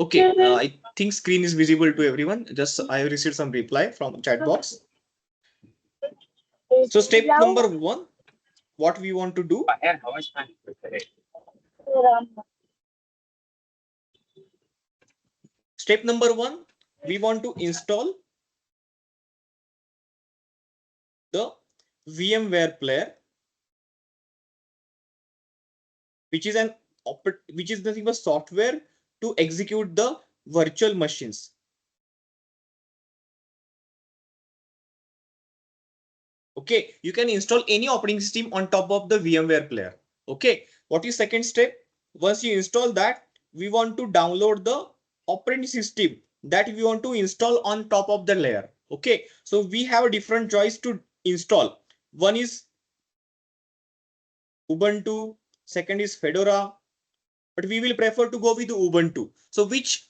Okay, I think screen is visible to everyone. Just I have received some reply from chat box. So step number 1, what we want to do. Step number 1, we want to install the VMware Player, which is nothing but software to execute the virtual machines. Okay, you can install any operating system on top of the VMware Player. Okay, what is second step? Once you install that, we want to download the operating system that we want to install on top of the layer. Okay, so we have a different choice to install. One is Ubuntu, second is Fedora, but we will prefer to go with Ubuntu. So which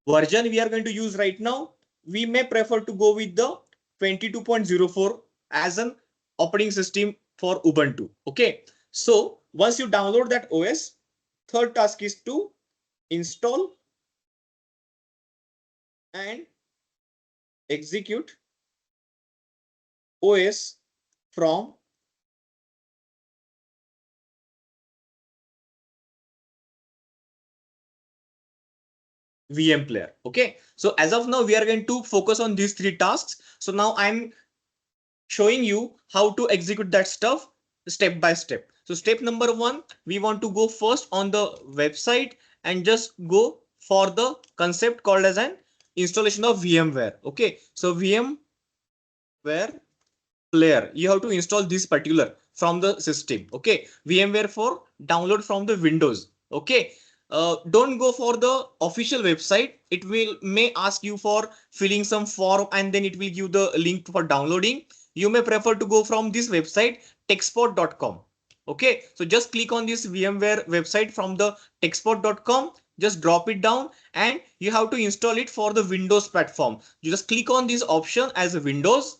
version we are going to use right now? We may prefer to go with the 22.04 as an operating system for Ubuntu. Okay, so once you download that OS, third task is to install and execute OS from VM Player. Okay, so as of now, we are going to focus on these 3 tasks. So now I'm showing you how to execute that stuff step by step. So step number 1, we want to go first on the website and just go for the concept called as an installation of VMware. Okay, so VMware Player, you have to install this particular from the system. Okay, VMware for download from the Windows. Okay, don't go for the official website. It will may ask you for filling some form and then it will give the link for downloading. You may prefer to go from this website techspot.com. Okay, so just click on this VMware website from the techspot.com, just drop it down and you have to install it for the Windows platform. You just click on this option as a Windows.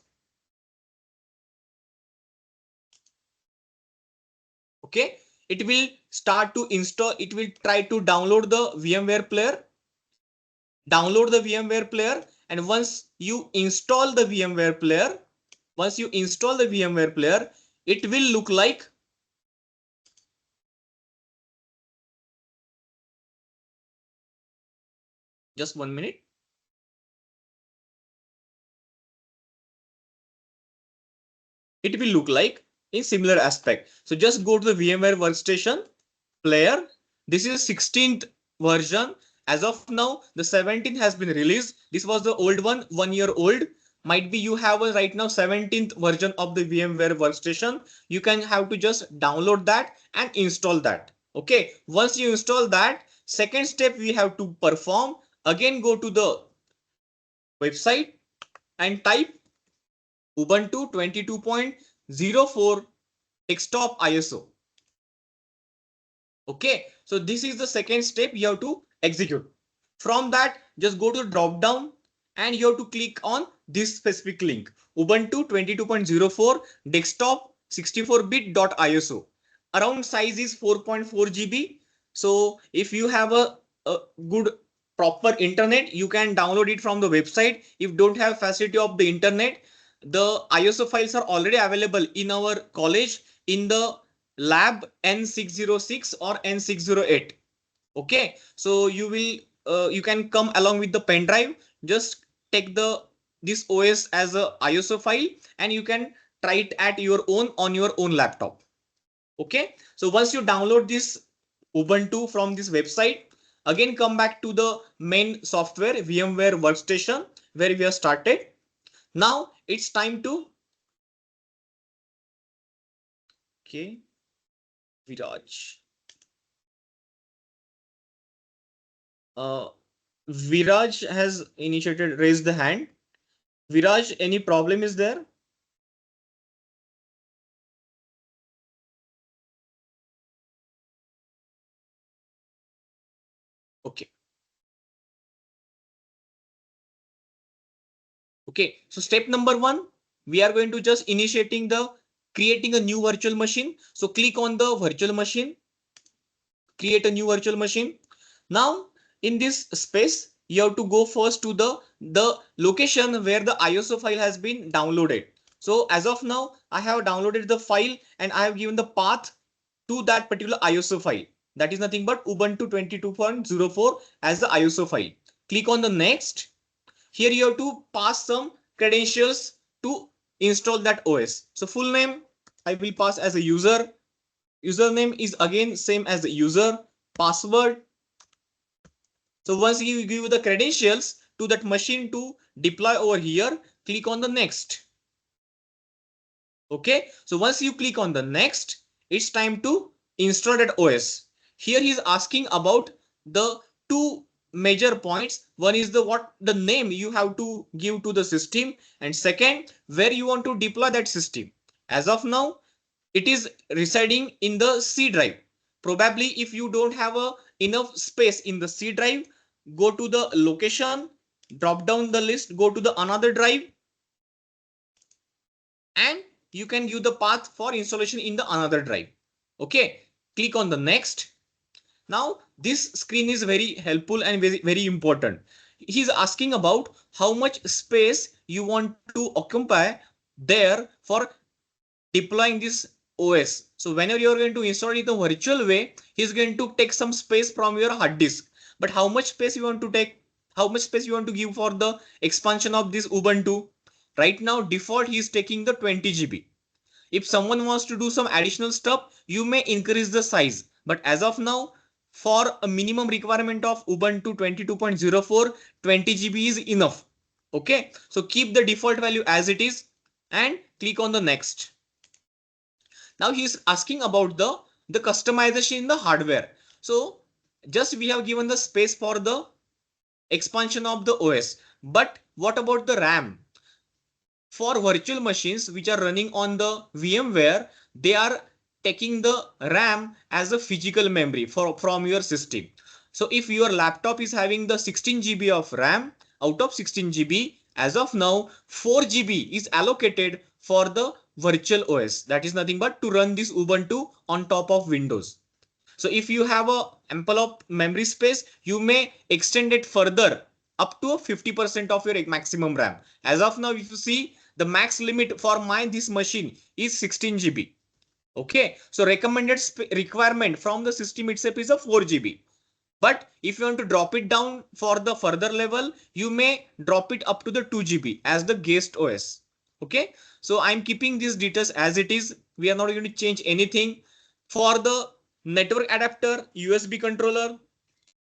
Okay, it will start to install, it will try to download the VMware Player, and once you install the VMware Player, it will look like just 1 minute. It will look like in similar aspect. So just go to the VMware Workstation Player. This is 16th version. As of now, the 17th has been released. This was the old one, 1 year old. Might be you have a right now 17th version of the VMware Workstation. You can have to just download that and install that. Okay, once you install that, second step we have to perform. Again, go to the website and type Ubuntu 22.04 desktop ISO. Okay, so this is the second step you have to execute. From that, just go to the drop down and you have to click on this specific link, Ubuntu 22.04 desktop 64-bit.iso. Around size is 4.4 GB. So if you have a good proper internet, you can download it from the website. If don't have facility of the internet, the ISO files are already available in our college in the lab N606 or N608. Okay, so you will you can come along with the pen drive. Just take this OS as a ISO file and you can try it at your own on your own laptop. Okay, so once you download this Ubuntu from this website, again come back to the main software VMware Workstation where we have started. Now it's time to Viraj. Viraj has raised the hand. Viraj, any problem is there? Okay. Okay. So step number 1, we are going to just creating a new virtual machine. So click on the virtual machine, create a new virtual machine. Now in this space, you have to go first to the location where the ISO file has been downloaded. So as of now, I have downloaded the file and I have given the path to that particular ISO file. That is nothing but Ubuntu 22.04 as the ISO file. Click on the next. Here you have to pass some credentials to install that OS. So full name, I will pass as a user. Username is again same as the user. Password. So once you give the credentials to that machine to deploy over here, click on the next. Okay. So once you click on the next, it's time to install that OS. Here he is asking about the two major points. One is the name you have to give to the system, and second, where you want to deploy that system. As of now, it is residing in the C drive. Probably if you don't have enough space in the C drive, go to the location, drop down the list, go to the another drive, and you can give the path for installation in the another drive. Okay, click on the next. Now this screen is very helpful and very important. He's asking about how much space you want to occupy there for deploying this OS. So whenever you're going to install it in the virtual way, he's going to take some space from your hard disk. But how much space you want to take? How much space you want to give for the expansion of this Ubuntu? Right now, default he is taking the 20 GB. If someone wants to do some additional stuff, you may increase the size. But as of now, for a minimum requirement of Ubuntu 22.04, 20 GB is enough. Okay, so keep the default value as it is and click on the next. Now he is asking about the customization in the hardware. So just we have given the space for the expansion of the OS. But what about the RAM? For virtual machines which are running on the VMware, they are taking the RAM as a physical memory from your system. So if your laptop is having the 16 GB of RAM, out of 16 GB, as of now, 4 GB is allocated for the virtual OS. That is nothing but to run this Ubuntu on top of Windows. So if you have a ample of memory space, you may extend it further up to 50% of your maximum RAM. As of now, if you see, the max limit for this machine is 16 GB. Okay, so recommended requirement from the system itself is a 4 GB. But if you want to drop it down for the further level, you may drop it up to the 2 GB as the guest OS. Okay, so I'm keeping these details as it is. We are not going to change anything. For the network adapter, USB controller,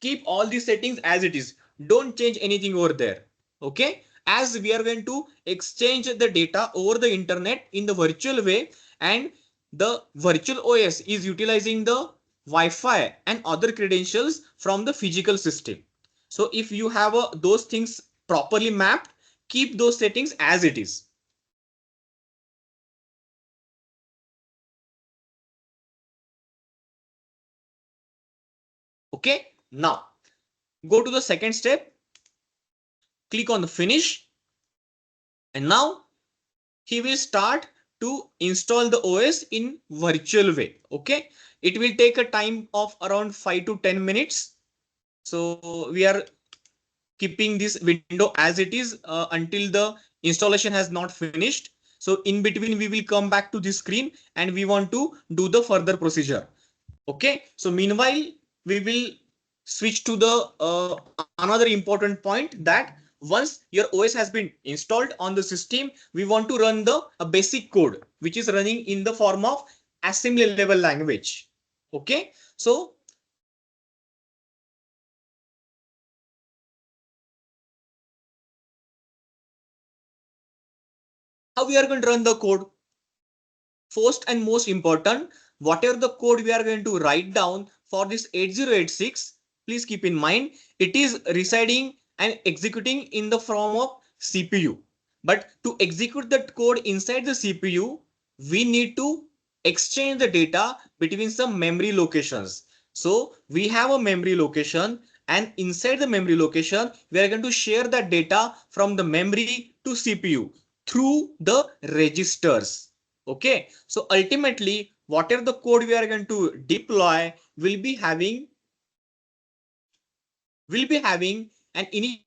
keep all these settings as it is. Don't change anything over there. Okay, as we are going to exchange the data over the internet in the virtual way, and the virtual OS is utilizing the Wi-Fi and other credentials from the physical system. So if you have those things properly mapped, keep those settings as it is. Okay, now go to the second step, click on the finish, and now he will start to install the OS in virtual way. Okay, it will take a time of around 5 to 10 minutes. So we are keeping this window as it is until the installation has not finished. So in between, we will come back to this screen and we want to do the further procedure. Okay, so meanwhile, we will switch to the another important point, that once your OS has been installed on the system, we want to run the basic code, which is running in the form of assembly level language. Okay, so how we are going to run the code? First and most important, whatever the code we are going to write down for this 8086, please keep in mind it is residing and executing in the form of CPU. But to execute that code inside the CPU, we need to exchange the data between some memory locations. So we have a memory location, and inside the memory location, we are going to share that data from the memory to CPU through the registers. Okay, so ultimately, whatever the code we are going to deploy will be having will be having an initial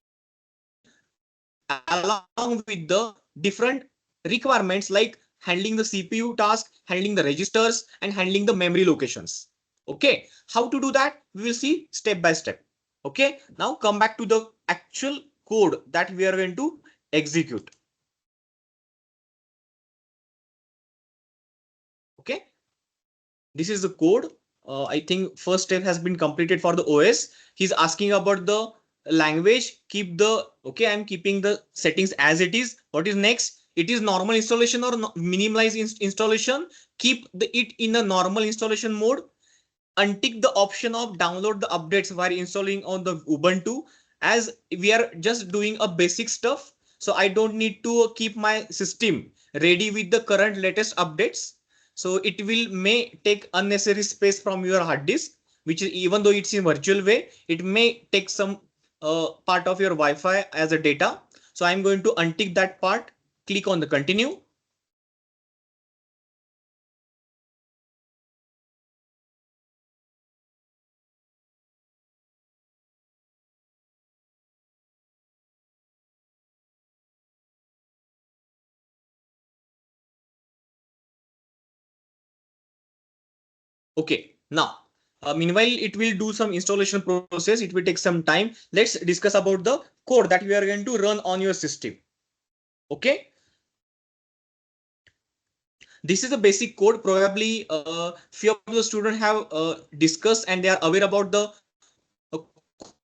along with the different requirements like handling the CPU task, handling the registers, and handling the memory locations. Okay, how to do that? We will see step by step. Okay, now come back to the actual code that we are going to execute. Okay, this is the code. I think first step has been completed for the OS. He's asking about the language. Keep the, okay, I'm keeping the settings as it is. What is next? It is normal installation or minimalize installation. Keep it in a normal installation mode. Untick the option of download the updates while installing on the Ubuntu, as we are just doing a basic stuff. So I don't need to keep my system ready with the current latest updates. So it will may take unnecessary space from your hard disk, which is, even though it's in virtual way, it may take some part of your Wi-Fi as a data. So I'm going to untick that part. Click on the continue. Okay, now meanwhile it will do some installation process. It will take some time. Let's discuss about the code that we are going to run on your system. Okay, this is the basic code. Probably few of the students have discussed and they are aware about the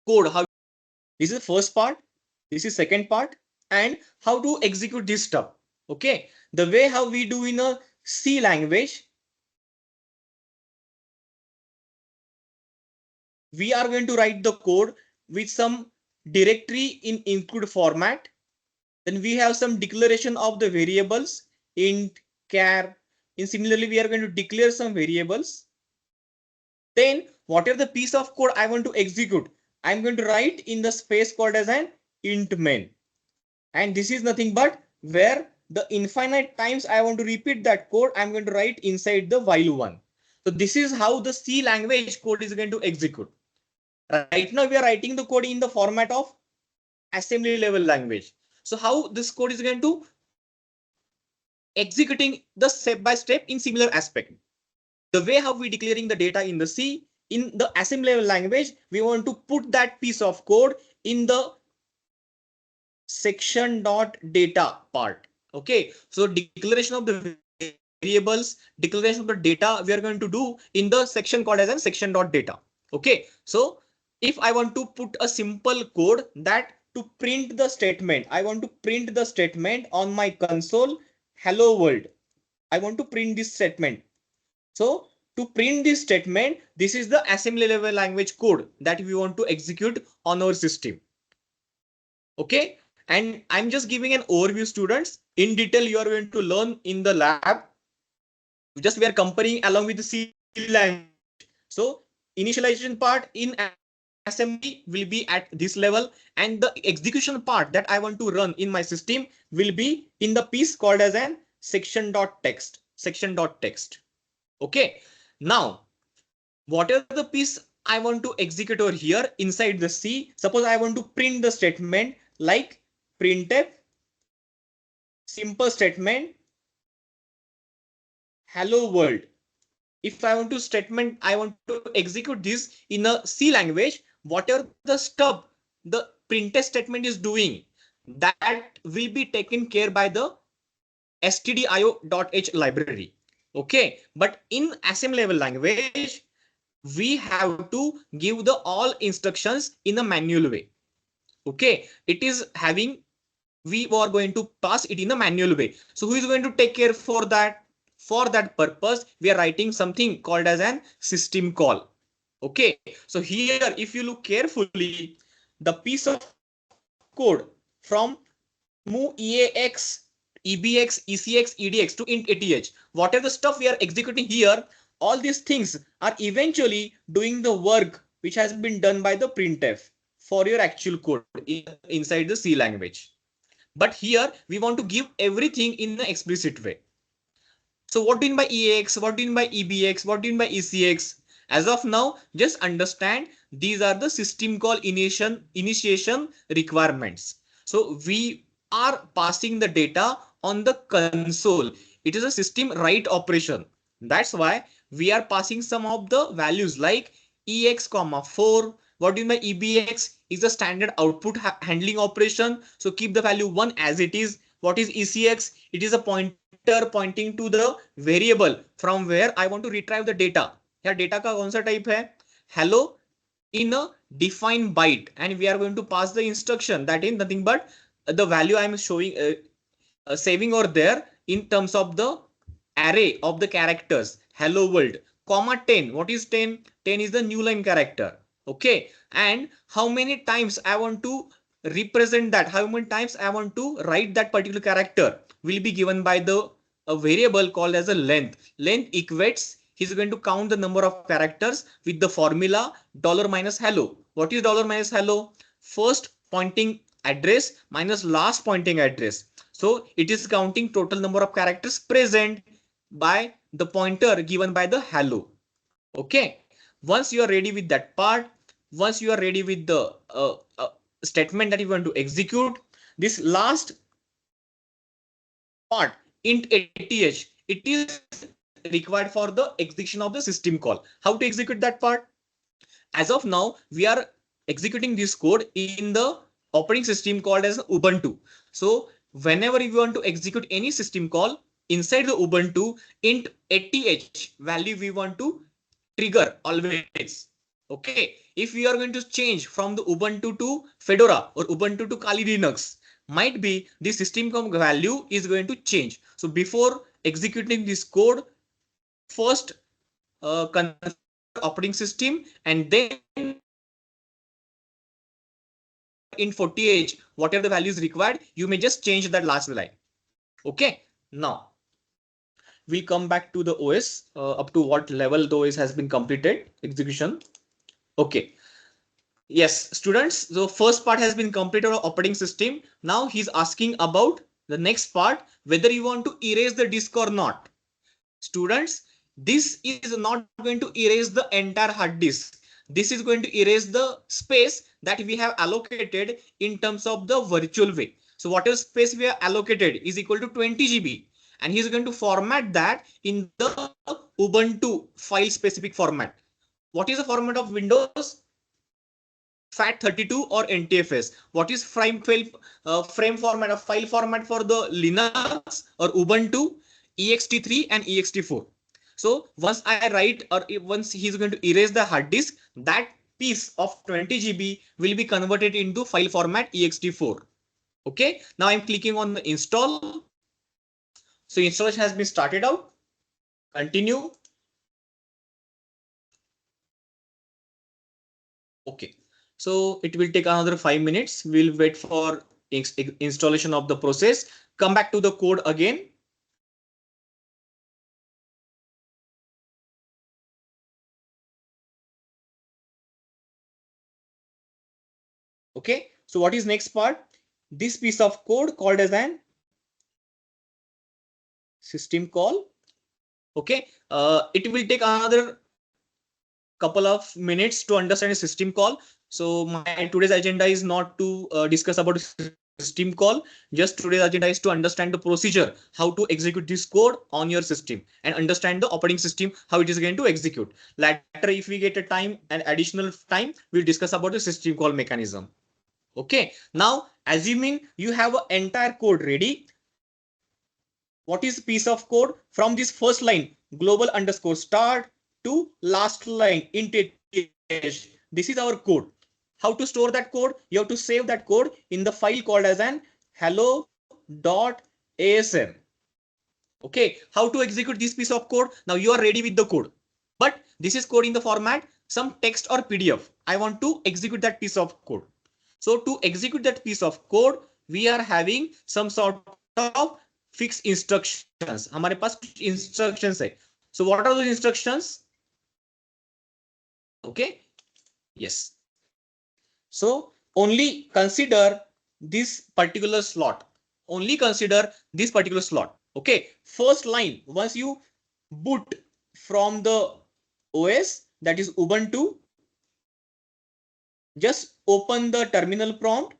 code. How this is the first part, this is second part, and how to execute this stuff. Okay, the way how we do in a C language, we are going to write the code with some directory in include format. Then we have some declaration of the variables int, char. In similarly, we are going to declare some variables. Then whatever the piece of code I want to execute, I'm going to write in the space called as an int main. And this is nothing but where the infinite times I want to repeat that code, I'm going to write inside the while one. So this is how the C language code is going to execute. Right now we are writing the code in the format of assembly level language. So how this code is going to executing the step by step in similar aspect. The way how we declaring the data in the C, in the assembly level language, we want to put that piece of code in the section dot data part. Okay, so declaration of the variables, declaration of the data we are going to do in the section called as a section dot data. Okay, so if I want to put a simple code that to print the statement, I want to print the statement on my console, hello world. I want to print this statement. So to print this statement, this is the assembly level language code that we want to execute on our system. Okay, and I'm just giving an overview, students. In detail, you are going to learn in the lab. Just we are comparing along with the C language. So initialization part in assembly will be at this level, and the execution part that I want to run in my system will be in the piece called as an section.text. Section.text. Okay. Now, what is the piece I want to execute over here inside the C? Suppose I want to print the statement like printf simple statement hello world. If I want to statement, I want to execute this in a C language, whatever the stub the printf statement is doing, that will be taken care by the stdio.h library. Okay, but in assembly level language, we have to give the all instructions in a manual way. Okay, it is having, we are going to pass it in a manual way. So who is going to take care for that? For that purpose, we are writing something called as an system call. Okay, so here if you look carefully, the piece of code from move EAX, EBX, ECX, EDX to int ATH, whatever the stuff we are executing here, all these things are eventually doing the work which has been done by the printf for your actual code inside the C language. But here we want to give everything in an explicit way. So what do you mean by EAX? What do you mean by EBX? What do you mean by ECX? As of now, just understand these are the system call initiation requirements. So we are passing the data on the console. It is a system write operation. That's why we are passing some of the values like ex comma 4. What is my ebx is a standard output handling operation. So keep the value 1 as it is. What is ecx? It is a pointer pointing to the variable from where I want to retrieve the data. या data का कौन सा type है? hello in a defined byte, and we are going to pass the instruction that is nothing but the value I am showing saving over there in terms of the array of the characters hello world comma 10. What is 10? 10 is the new line character. Okay, and how many times I want to represent that, how many times I want to write that particular character will be given by the a variable called as a length. Length equates, he's going to count the number of characters with the formula dollar minus hello. What is dollar minus hello? First pointing address minus last pointing address. So it is counting total number of characters present by the pointer given by the hello. Okay, once you are ready with that part, once you are ready with the statement that you want to execute, this last part int ath, it is required for the execution of the system call. How to execute that part? As of now, we are executing this code in the operating system called as Ubuntu. So whenever you want to execute any system call inside the Ubuntu, int ath value we want to trigger always. Okay, if we are going to change from the Ubuntu to Fedora or Ubuntu to Kali Linux, might be the system value is going to change. So before executing this code, first configure operating system and then in 40h whatever the value is required, you may just change that last line. Okay, now we come back to the OS up to what level the OS has been completed execution. Okay, yes students, the first part has been completed on operating system. Now he's asking about the next part, whether you want to erase the disk or not. Students, this is not going to erase the entire hard disk. This is going to erase the space that we have allocated in terms of the virtual way. So whatever space we have allocated is equal to 20 GB, and he's going to format that in the Ubuntu file specific format. What is the format of Windows? FAT32 or NTFS. What is frame format of file format for the Linux or Ubuntu? ext3 and ext4. So once I write, or once he's going to erase the hard disk, that piece of 20 GB will be converted into file format ext4. Okay, now I'm clicking on the install. So installation has been started out. Continue. Okay, so it will take another 5 minutes. We'll wait for installation of the process. Come back to the code again. Okay, so what is next part? This piece of code called as an system call. Okay, it will take another couple of minutes to understand a system call. So my today's agenda is not to discuss about system call. Just today's agenda is to understand the procedure, how to execute this code on your system, and understand the operating system, how it is going to execute. Later, if we get a time and additional time, we'll discuss about the system call mechanism. Okay, now assuming you have an entire code ready, what is piece of code from this first line global underscore start to last line int ath? This is our code. How to store that code? You have to save that code in the file called as an hello.asm. Okay, how to execute this piece of code? Now you are ready with the code, but this is code in the format some text or PDF. I want to execute that piece of code. So to execute that piece of code, we are having some sort of fixed instructions. हमारे पास instructions है. So what are those instructions? Okay, yes. So only consider this particular slot. Only consider this particular slot. Okay, first line, once you boot from the OS, that is Ubuntu. Just open the terminal prompt.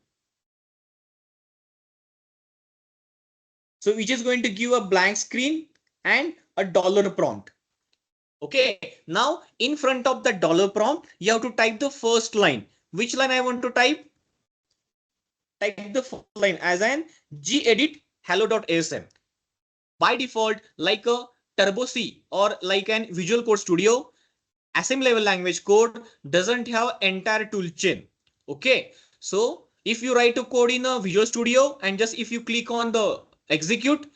So which is going to give a blank screen and a dollar prompt. Okay, now in front of the dollar prompt, you have to type the first line. Which line I want to type? Type the first line as an gedit hello.asm. By default, like a Turbo C or like an Visual Code Studio, assembly level language code doesn't have entire tool chain. Okay, so if you write a code in a Visual Studio and just if you click on the execute,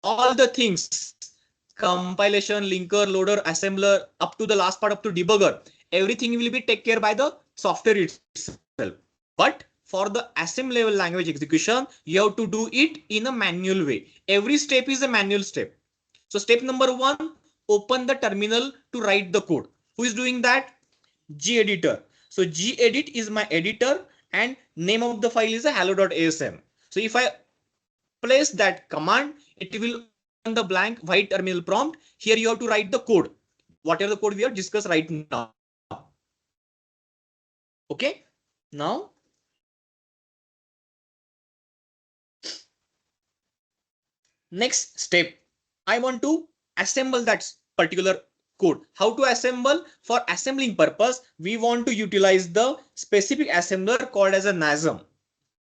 all the things, compilation, linker, loader, assembler, up to the last part, up to debugger, everything will be taken care by the software itself. But for the assembly level language execution, you have to do it in a manual way. Every step is a manual step. So step number 1, open the terminal to write the code. Who is doing that? Gedit. So gedit is my editor and name of the file is a hello.asm. So if I place that command, it will open the blank white terminal prompt. Here you have to write the code, whatever the code we have discussed right now. Okay, now next step, I want to assemble that particular code. How to assemble? For assembling purpose, we want to utilize the specific assembler called as a NASM.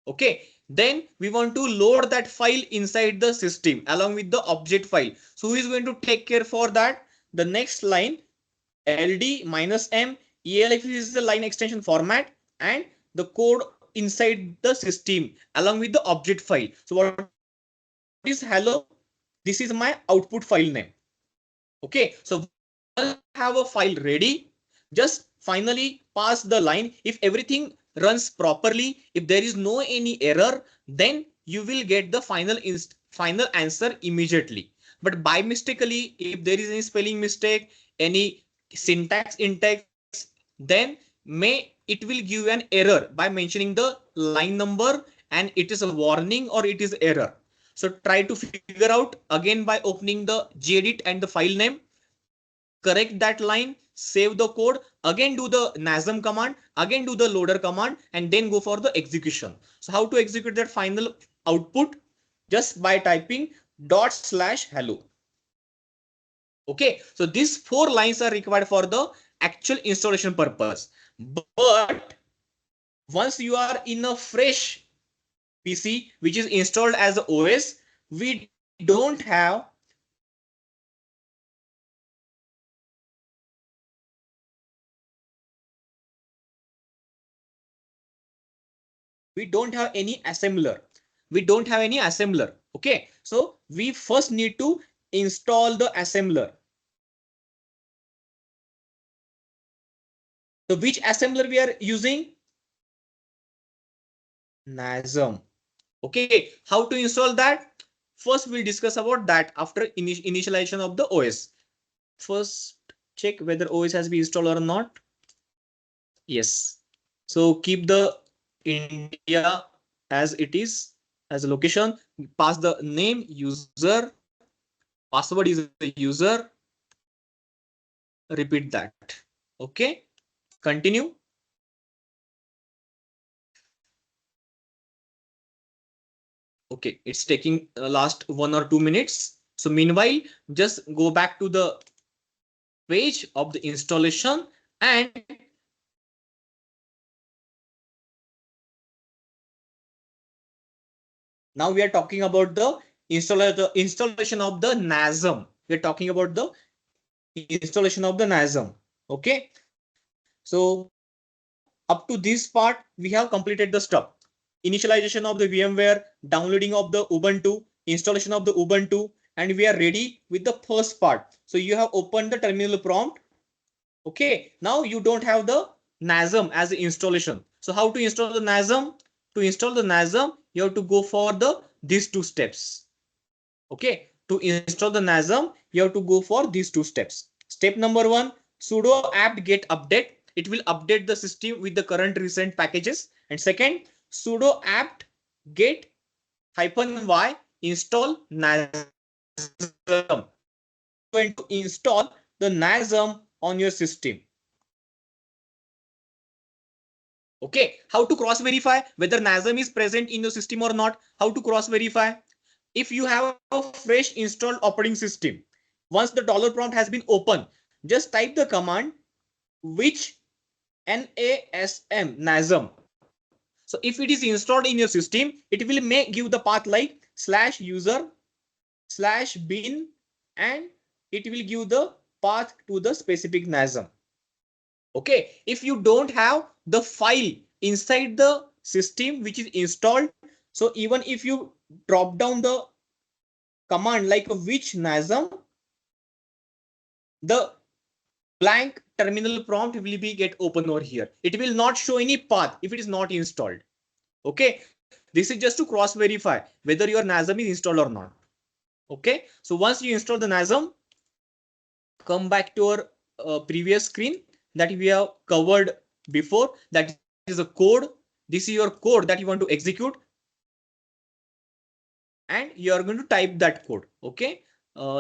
Okay, then we want to load that file inside the system along with the object file. So who is going to take care for that? The next line, ld-m elf is the line extension format and the code inside the system along with the object file. So what is hello? This is my output file name. Okay, so once I have a file ready, just finally pass the line. If everything runs properly, if there is no any error, then you will get the final answer immediately. But by mistakenly, if there is any spelling mistake, any syntax index, then it will give an error by mentioning the line number and it is a warning or it is error. So try to figure out again by opening the gedit and the file name, correct that line, save the code, again do the NASM command, again do the loader command, and then go for the execution. So how to execute that final output? Just by typing /hello. Okay, so these 4 lines are required for the actual installation purpose. But once you are in a fresh PC which is installed as a OS, we don't have any assembler. Okay, so we first need to install the assembler. So which assembler we are using? NASM. Okay, how to install that? First we'll discuss about that after initialization of the OS. First check whether OS has been installed or not. Yes. So keep the India as it is as a location. Pass the name, user, password is the user. Repeat that. Okay. Continue. Okay, it's taking last 1 or 2 minutes. So meanwhile, just go back to the page of the installation and now we are talking about the installation of the NASM. We are talking about the installation of the NASM. Okay. So up to this part, we have completed the stuff. Initialization of the VMware, downloading of the Ubuntu, installation of the Ubuntu, and we are ready with the first part. So you have opened the terminal prompt. Okay, now you don't have the NASM as the installation. So how to install the NASM? To install the NASM, you have to go for these 2 steps. Okay, to install the NASM, you have to go for these 2 steps. Step number 1, sudo apt get update. It will update the system with the current recent packages. And second, sudo apt get -y install NASM. Going to install the NASM on your system. Okay, how to cross verify whether NASM is present in your system or not? How to cross verify? If you have a fresh installed operating system, once the dollar prompt has been opened, just type the command which NASM. So if it is installed in your system, it will give the path like /user/bin, and it will give the path to the specific NASM. Okay, if you don't have the file inside the system which is installed, so even if you drop down the command like which NASM, the blank terminal prompt will be get open over here. It will not show any path if it is not installed. Okay, this is just to cross verify whether your NASM is installed or not. Okay, so once you install the NASM, come back to our previous screen that we have covered before. That is a code. This is your code that you want to execute, and you are going to type that code. Okay,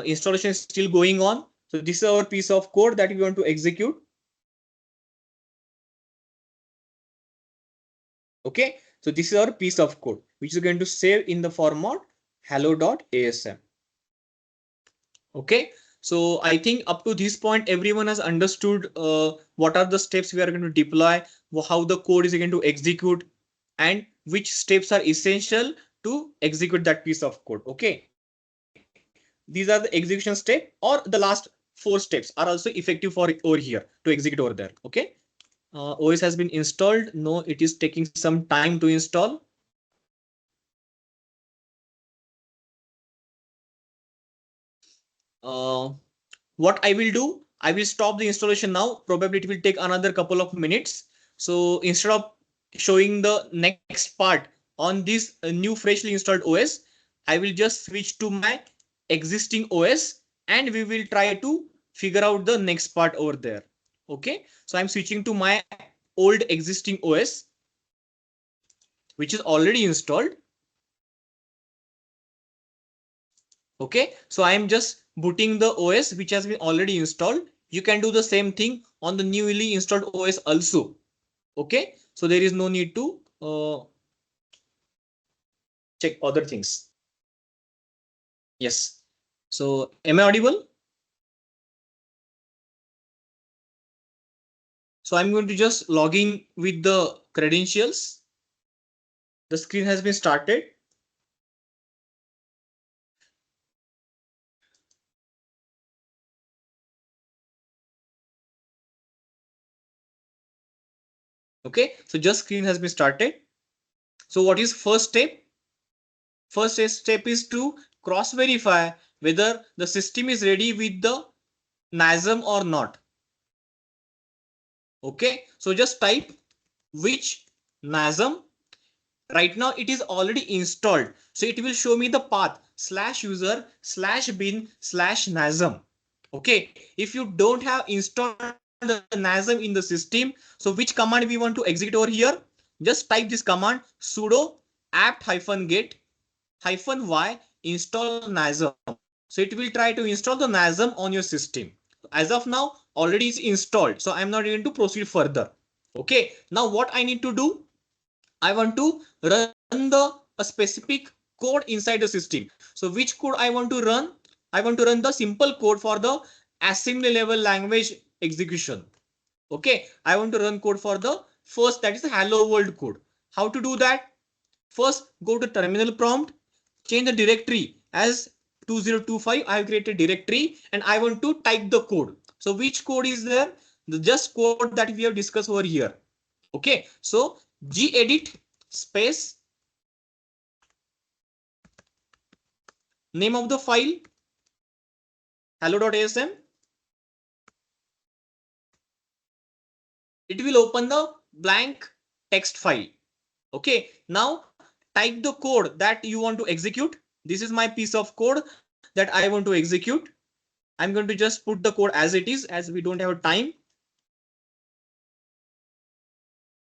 installation is still going on. So this is our piece of code that we want to execute. Okay, so this is our piece of code which is going to save in the format hello.asm. Okay, so I think up to this point everyone has understood what are the steps we are going to deploy, how the code is going to execute, and which steps are essential to execute that piece of code. Okay, these are the execution step, or the last 4 steps are also effective for over here to execute over there. Okay, OS has been installed. No, it is taking some time to install. What I will do, I will stop the installation now. Probably it will take another couple of minutes. So instead of showing the next part on this new freshly installed OS, I will just switch to my existing OS and we will try to figure out the next part over there. Okay, so I'm switching to my old existing OS, which is already installed. Okay, so I am just booting the OS which has been already installed. You can do the same thing on the newly installed OS also. Okay, so there is no need to check other things. Yes, so am I audible? So I'm going to just log in with the credentials. The screen has been started. Okay, so just screen has been started. So what is first step? First step is to cross verify whether the system is ready with the NASM or not. Okay, so just type which NASM. Right now it is already installed, so it will show me the path /user/bin/NASM. Okay, if you don't have installed the NASM in the system, so which command we want to execute over here? Just type this command sudo apt-get -y install NASM. So it will try to install the NASM on your system. As of now, already is installed, so I'm not going to proceed further. Okay, now what I need to do, I want to run a specific code inside the system. So which code I want to run? I want to run the simple code for the assembly level language execution. Okay, I want to run code for the first, that is the hello world code. How to do that? First, go to terminal prompt, change the directory as 2025. I have created directory and I want to type the code. So which code is there? The just code that we have discussed over here. Okay, so gedit space name of the file hello.asm. It will open the blank text file. Okay, now type the code that you want to execute. This is my piece of code that I want to execute. I'm going to just put the code as it is, as we don't have time.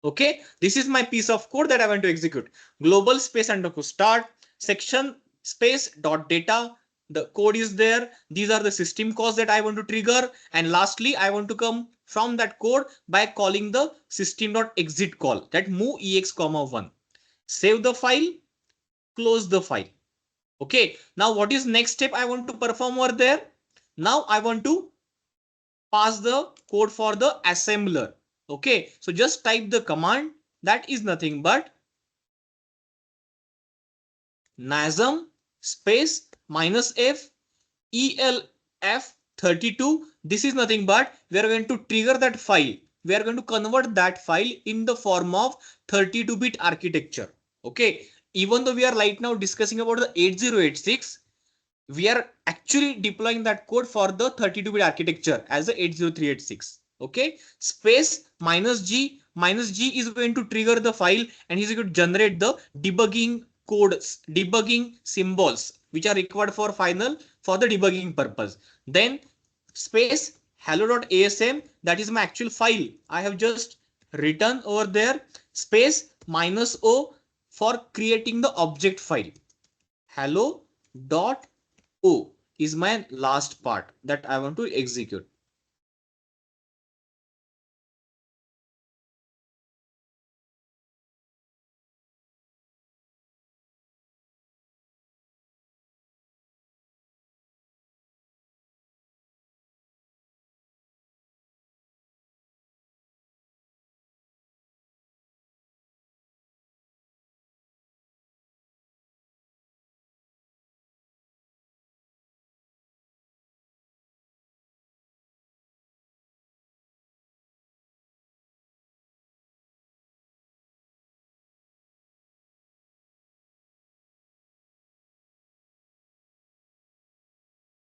Okay, this is my piece of code that I want to execute. Global space underscore start section space dot data. the code is there. These are the system calls that I want to trigger. And lastly, I want to come from that code by calling the system.exit call, that move ex comma 1. Save the file, close the file. Okay, now what is next step I want to perform over there? Now I want to pass the code for the assembler. Okay, so just type the command, that is nothing but NASM space -f elf32. This is nothing but we are going to trigger that file. We are going to convert that file in the form of 32-bit architecture. Okay, even though we are right now discussing about the 8086, we are actually deploying that code for the 32-bit architecture as the 80386. Okay, space -g is going to trigger the file and he's going to generate the debugging codes, debugging symbols which are required for the debugging purpose. Then space hello.asm, that is my actual file I have just written over there. Space -o for creating the object file. Hello.o is my last part that I want to execute.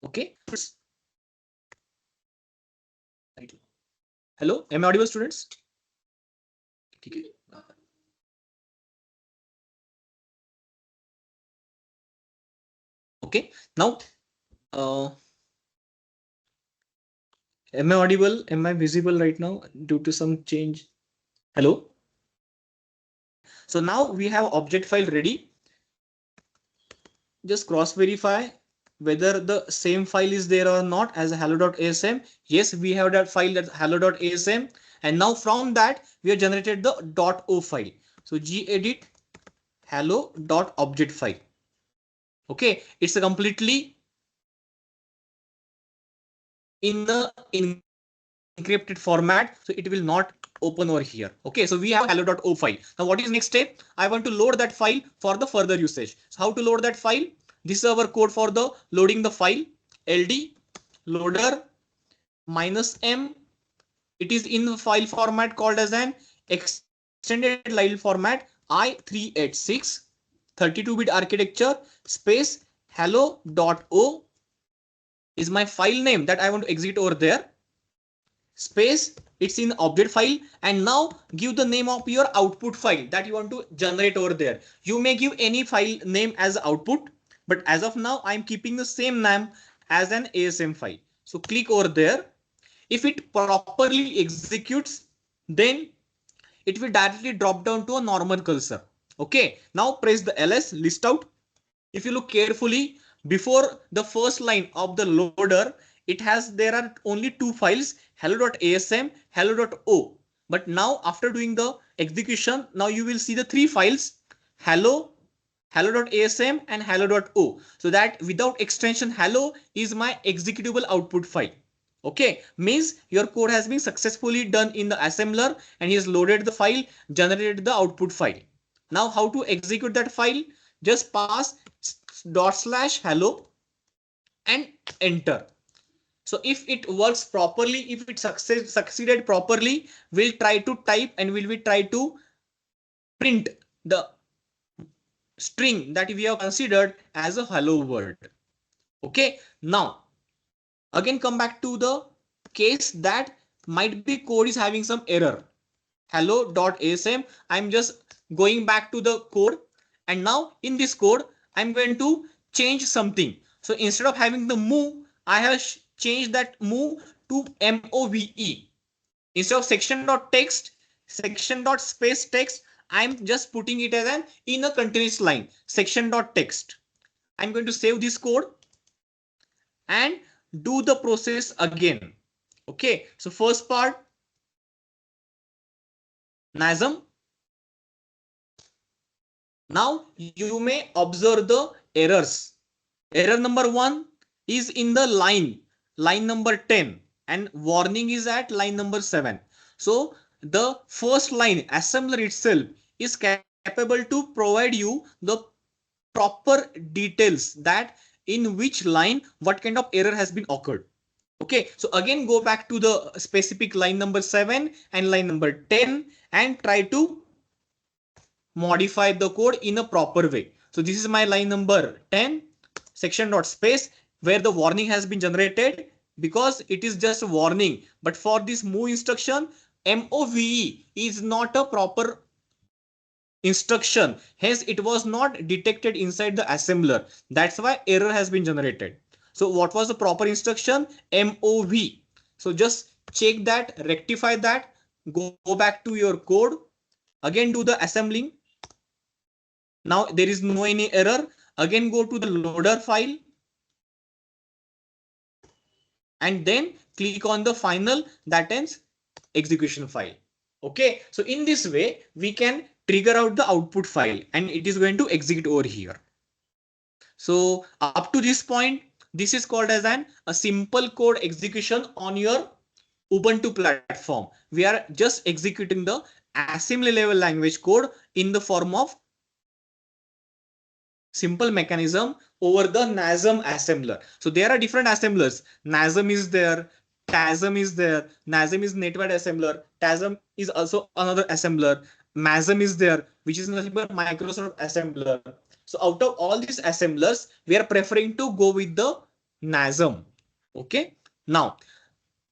Okay. Hello, am I audible, students? Okay, now am I audible? Am I visible right now due to some change? Hello. So now we have object file ready. Just cross verify whether the same file is there or not as a hello.asm. Yes, we have that file, that's hello.asm. And now from that we have generated the .o file. So gedit hello.object file. Okay, it's a completely in the encrypted format, so it will not open over here. Okay, so we have hello.o file. Now what is next step? I want to load that file for the further usage. So how to load that file? This is our code for the loading the file. ld loader -m. It is in the file format called as an extended file format i386 32-bit architecture space hello.o is my file name that I want to execute over there. Space, it's in object file, and now give the name of your output file that you want to generate over there. You may give any file name as output, but as of now I'm keeping the same name as an ASM file. So click over there. If it properly executes, then it will directly drop down to a normal cursor. Okay, now press the ls list out. If you look carefully, before the first line of the loader, there are only two files, hello.asm, hello.o. But now after doing the execution, now you will see the three files, hello.asm and hello.o. So that without extension hello is my executable output file. Okay, means your code has been successfully done in the assembler and he has loaded the file, generated the output file. Now how to execute that file? Just pass /hello and enter. So if it works properly, if it succeeded properly, we'll try to type and we'll try to print the string that we have considered as a hello word. Okay, now again come back to the case that might be code is having some error. Hello.asm, I'm just going back to the code, and now in this code I'm going to change something. So instead of having the move, I have changed that move to move. Instead of section.text, section.space text, I'm just putting it as an in a continuous line, section.text. I'm going to save this code. and do the process again. Okay, so first part, NASM. Now you may observe the errors. Error number 1 is in the line number 10, and warning is at line number 7. So the first line, assembler itself, is capable to provide you the proper details that in which line what kind of error has been occurred. Okay, so again go back to the specific line number 7 and line number 10 and try to modify the code in a proper way. So this is my line number 10, section dot space, where the warning has been generated because it is just a warning. But for this move instruction, MOVE is not a proper instruction. Hence, it was not detected inside the assembler. That's why error has been generated. So what was the proper instruction? MOV. So just check that, rectify that, go back to your code, again do the assembling. Now there is no any error. Again go to the loader file and then click on the final, that ends execution file. Okay, so in this way we can trigger out the output file and it is going to execute over here. So up to this point, this is called as a simple code execution on your Ubuntu platform. We are just executing the assembly level language code in the form of simple mechanism over the NASM assembler. So there are different assemblers. NASM is there, TASM is there. NASM is native assembler. TASM is also another assembler. MASM is there, which is nothing but Microsoft assembler. So out of all these assemblers, we are preferring to go with the NASM. Okay. Now,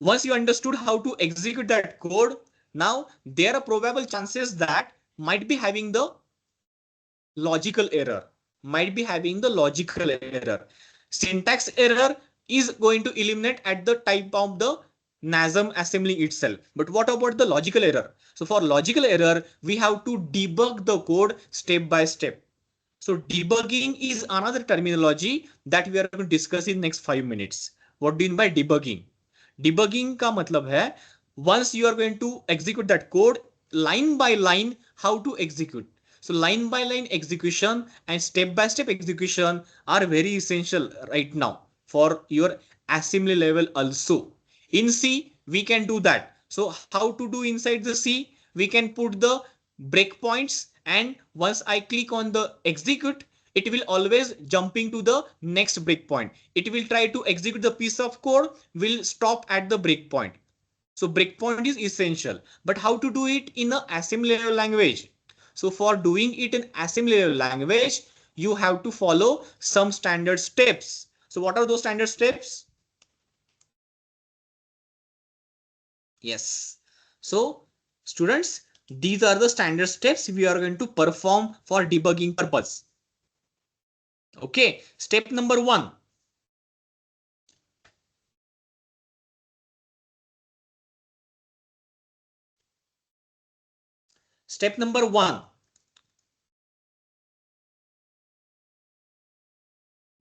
once you understood how to execute that code, now there are probable chances that might be having the logical error, might be having the logical error. Syntax error is going to eliminate at the type of the NASM assembly itself. But what about the logical error? So for logical error, we have to debug the code step by step. So debugging is another terminology that we are going to discuss in next 5 minutes. What do you mean by debugging? Debugging का मतलब है once you are going to execute that code line by line, how to execute. So line by line execution and step by step execution are very essential right now for your assembly level also. In C, we can do that. So how to do inside the C? We can put the breakpoints, and once I click on the execute, it will always jumping to the next breakpoint. It will try to execute the piece of code, will stop at the breakpoint. So breakpoint is essential, but how to do it in a assembly level language? So for doing it in assembly level language, you have to follow some standard steps. So what are those standard steps? Yes. So students, these are the standard steps we are going to perform for debugging purpose. Okay. Step number 1. Step number 1.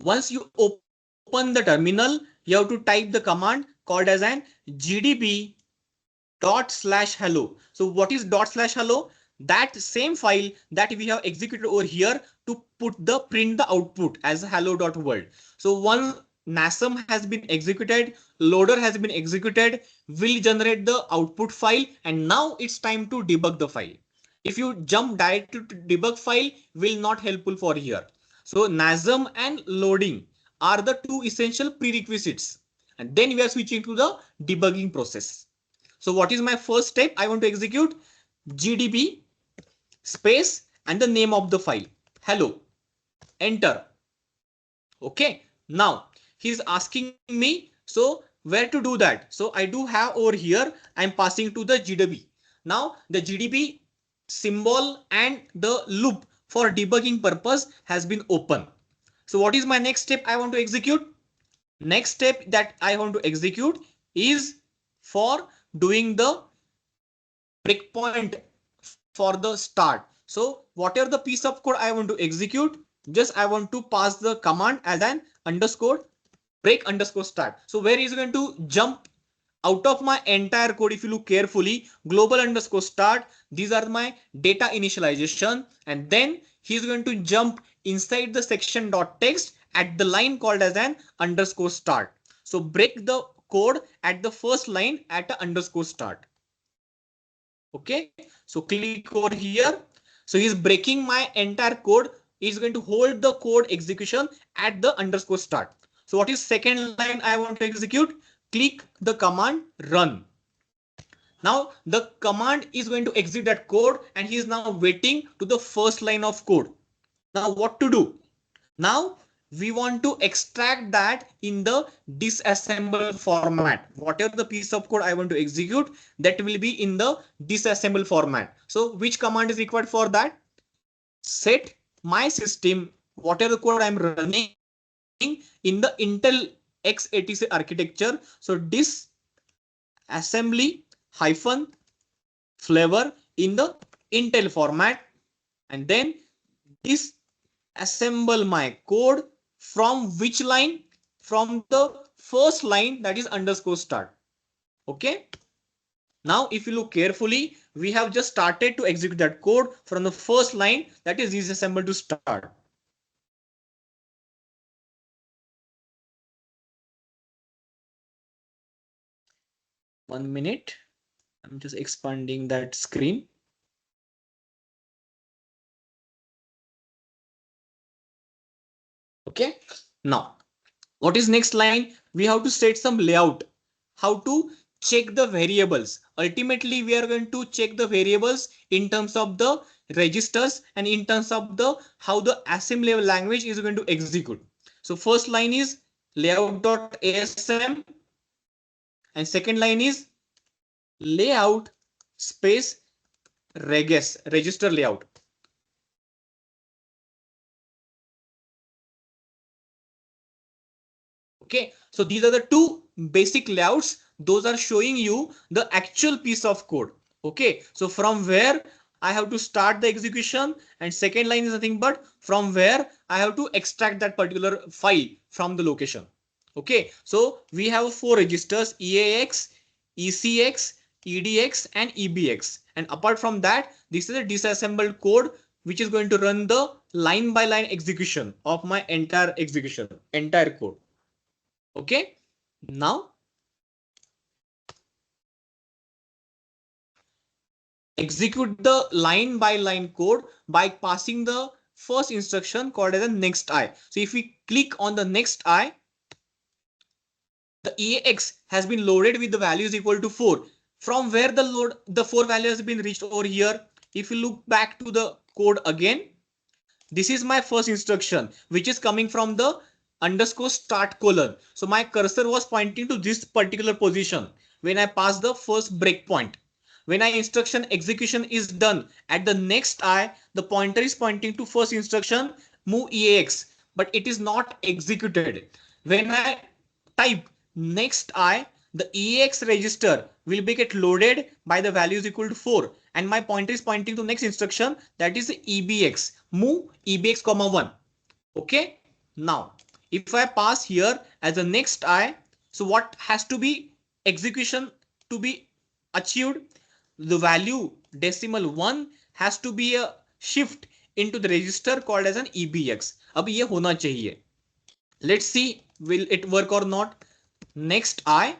Once you open the terminal, you have to type the command called as an gdb ./hello. So what is ./hello? That same file that we have executed over here to print the output as hello.world. So one NASM has been executed, loader has been executed, will generate the output file, and now it's time to debug the file. If you jump directly to debug file, will not helpful for here. So NASM and loading are the two essential prerequisites, and then we are switching to the debugging process. So what is my first step? I want to execute gdb space and the name of the file, hello, enter. Okay, now he's asking me, so where to do that? So I do have over here, I'm passing to the gdb. Now the gdb symbol and the loop for debugging purpose has been open. So what is my next step I want to execute? Next step that I want to execute is for doing the breakpoint for the start. So whatever the piece of code I want to execute, just I want to pass the command as an underscore break underscore start. So where is going to jump out of my entire code? If you look carefully, global underscore start, these are my data initialization, and then he's going to jump inside the section dot text at the line called as an underscore start. So break the code at the first line at a underscore start. Okay, so click over here. So he's breaking my entire code. He's going to hold the code execution at the underscore start. So what is second line I want to execute? Click the command run. Now the command is going to execute that code, and he is now waiting to the first line of code. Now what to do? Now we want to extract that in the disassemble format. Whatever the piece of code I want to execute, that will be in the disassemble format. So which command is required for that? Set my system, whatever code I'm running in the Intel x86 architecture. So disassembly hyphen flavor in the Intel format, and then disassemble my code from which line? From the first line, that is underscore start. Okay. Now, if you look carefully, we have just started to execute that code from the first line, that is disassemble to start. One minute. I'm just expanding that screen. Okay. Now, what is next line? We have to set some layout. How to check the variables. Ultimately, we are going to check the variables in terms of the registers and in terms of the how the assembly language is going to execute. So first line is layout.asm, and second line is layout space reges, register layout. Okay, so these are the two basic layouts. Those are showing you the actual piece of code. Okay, so from where I have to start the execution, and second line is nothing but from where I have to extract that particular file from the location. Okay, so we have four registers: EAX, ECX, EDX, and EBX. And apart from that, this is a disassembled code which is going to run the line by line execution of my entire execution, entire code. Okay, now execute the line by line code by passing the first instruction called as a next I. So if we click on the next I, the EAX has been loaded with the values equal to 4. From where the 4 value has been reached over here. If you look back to the code again, this is my first instruction, which is coming from the underscore start colon. So my cursor was pointing to this particular position when I pass the first breakpoint. When I instruction execution is done at the next I, the pointer is pointing to first instruction move EAX, but it is not executed. When I type next I, the EAX register will be get loaded by the values equal to 4, and my pointer is pointing to next instruction, that is EBX, move EBX comma 1. Okay, now if I pass here as a next I, so what has to be execution to be achieved? The value decimal 1 has to be a shift into the register called as an EBX. अब ये होना चाहिए. Let's see, will it work or not? Next I,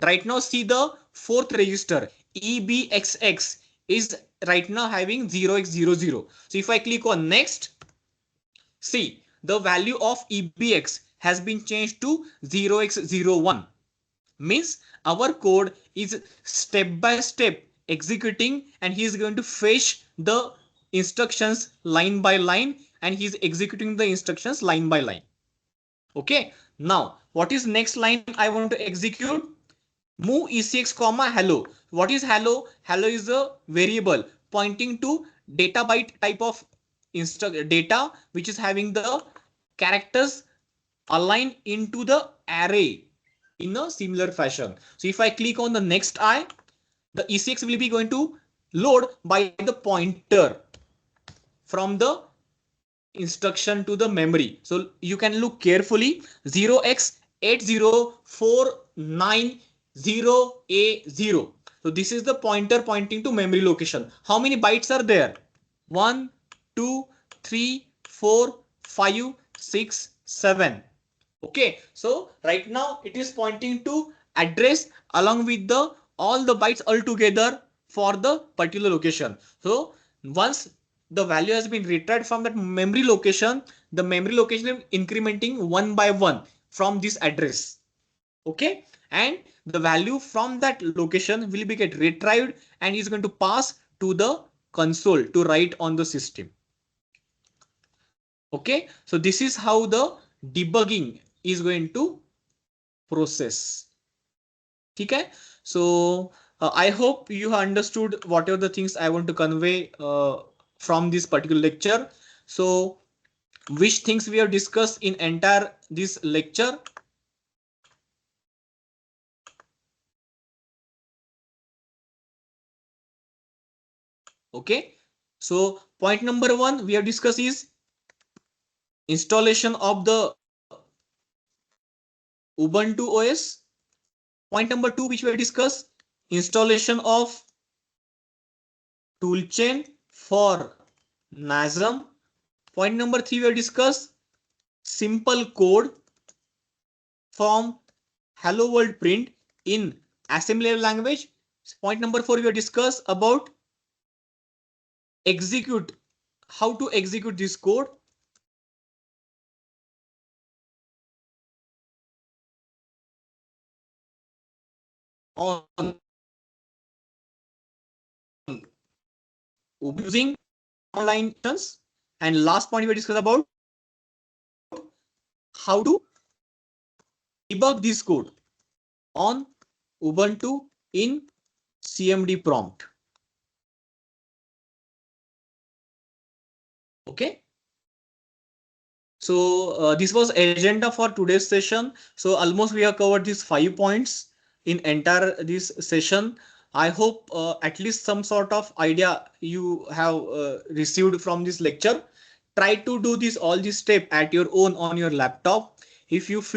right now see the fourth register EBXX is right now having 0x00. So if I click on next, see the value of EBX has been changed to 0x01. Means our code is step by step executing, and he is going to fetch the instructions line by line, and he is executing the instructions line by line. Okay, now what is next line I want to execute? Move ECX comma hello. What is hello? Hello is a variable pointing to data byte type of data which is having the characters aligned into the array in a similar fashion. So if I click on the next I, the ECX will be going to load by the pointer from the instruction to the memory. So you can look carefully. 0x80490A0. So this is the pointer pointing to memory location. How many bytes are there? 1, 2, 3, 4, 5, 6, 7. Okay, so right now it is pointing to address along with the all the bytes all together for the particular location. So once the value has been retrieved from that memory location, the memory location is incrementing one by one from this address. Okay, and the value from that location will be get retrieved and is going to pass to the console to write on the system. Okay, so this is how the debugging is going to process. Okay, so I hope you have understood whatever the things I want to convey from this particular lecture. So which things we have discussed in entire this lecture? Okay, so point number 1 we have discussed is installation of the Ubuntu OS. Point number 2 which we have discussed, installation of Toolchain for NASM. Point number 3 we have discussed simple code from hello world print in assembly language. Point number 4 we have discussed about execute, how to execute this code. On using online functions. And last point we discuss about how to debug this code on Ubuntu in CMD prompt. Okay. So this was agenda for today's session. So almost we have covered these 5 points in entire this session. I hope at least some sort of idea you have received from this lecture. Try to do this all this step at your own on your laptop. If you feel